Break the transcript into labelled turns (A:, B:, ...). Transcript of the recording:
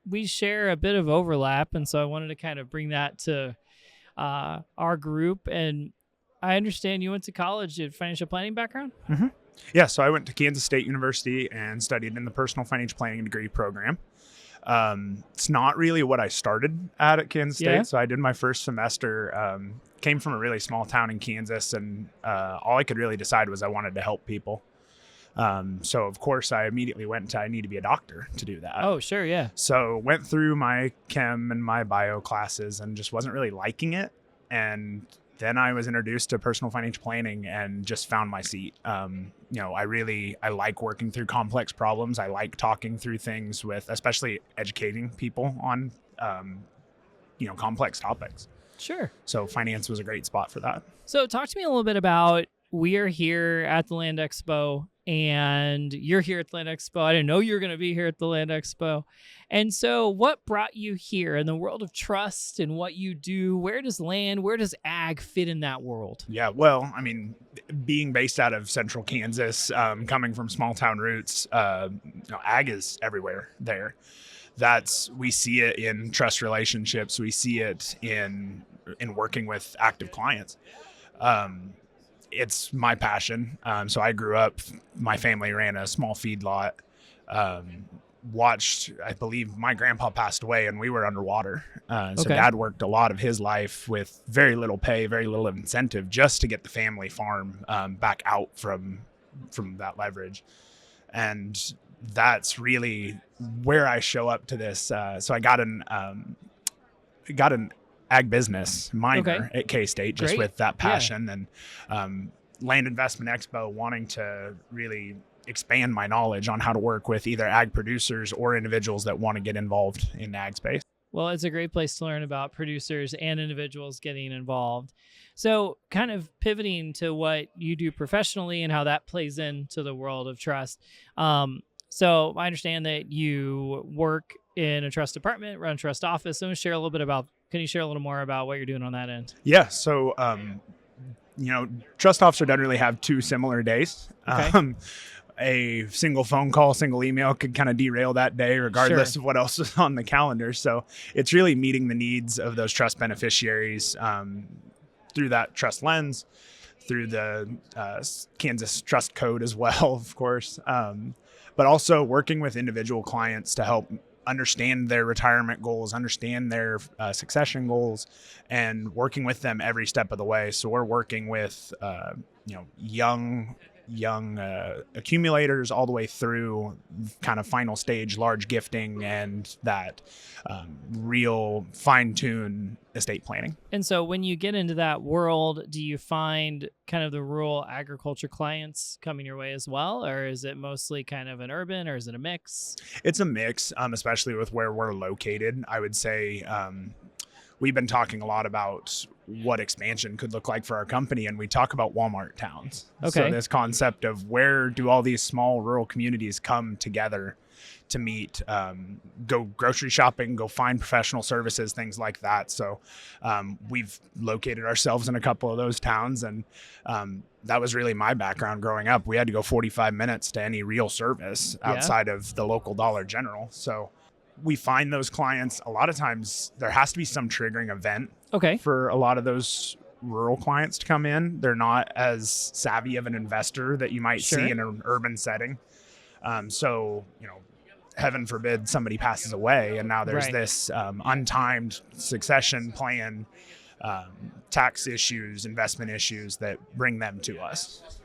A: we share a bit of overlap, and so I wanted to kind of bring that to our group. And I understand you went to college at financial planning background.
B: Mm-hmm. Yeah, so I went to Kansas State University and studied in the personal financial planning degree program. It's not really what I started at Kansas State.
A: Yeah.
B: So I did my first semester, came from a really small town in Kansas, and all I could really decide was I wanted to help people. So of course I immediately went to, I need to be a doctor to do that.
A: Oh, sure. Yeah.
B: So went through my chem and my bio classes and just wasn't really liking it. And then I was introduced to personal financial planning and just found my seat. I like working through complex problems. I like talking through things with, especially educating people on, complex topics.
A: Sure.
B: So finance was a great spot for that.
A: So talk to me a little bit about, we are here at the Land Expo, and you're here at the Land Expo. I didn't know you were going to be here at the Land Expo. And so what brought you here in the world of trust and what you do? Where does ag fit in that world?
B: Yeah, well, I mean, being based out of central Kansas, coming from small town roots, ag is everywhere there. We see it in trust relationships. We see it in working with active clients. It's my passion. So I grew up, my family ran a small feedlot, watched, I believe my grandpa passed away and we were underwater. So Dad worked a lot of his life with very little pay, very little incentive just to get the family farm back out from that leverage. And that's really where I show up to this. So I got an ag business minor at K-State just with that passion and Land Investment Expo wanting to really expand my knowledge on how to work with either ag producers or individuals that want to get involved in the ag space.
A: Well, it's a great place to learn about producers and individuals getting involved. So kind of pivoting to what you do professionally and how that plays into the world of trust. So I understand that you work in a trust department, run a trust office. So can you share a little more about what you're doing on that end?
B: Yeah. So, trust officer doesn't really have two similar days.
A: Okay.
B: A single phone call, single email could kind of derail that day regardless of what else is on the calendar. So it's really meeting the needs of those trust beneficiaries through that trust lens, through the Kansas Trust Code as well, of course, but also working with individual clients to help understand their retirement goals, understand their succession goals, and working with them every step of the way. So we're working with, young accumulators all the way through kind of final stage large gifting and that real fine-tune estate planning.
A: And so when you get into that world, do you find kind of the rural agriculture clients coming your way as well? Or is it mostly kind of an urban, or is it a mix?
B: It's a mix, especially with where we're located. I would say we've been talking a lot about what expansion could look like for our company, and we talk about Walmart towns. So this concept of where do all these small rural communities come together to meet, go grocery shopping, go find professional services, things like that. So we've located ourselves in a couple of those towns, and that was really my background growing up. We had to go 45 minutes to any real service outside of the local Dollar General. So we find those clients, a lot of times there has to be some triggering event for a lot of those rural clients to come in. They're not as savvy of an investor that you might see in an urban setting. So, heaven forbid somebody passes away and now there's this untimed succession plan, tax issues, investment issues that bring them to us.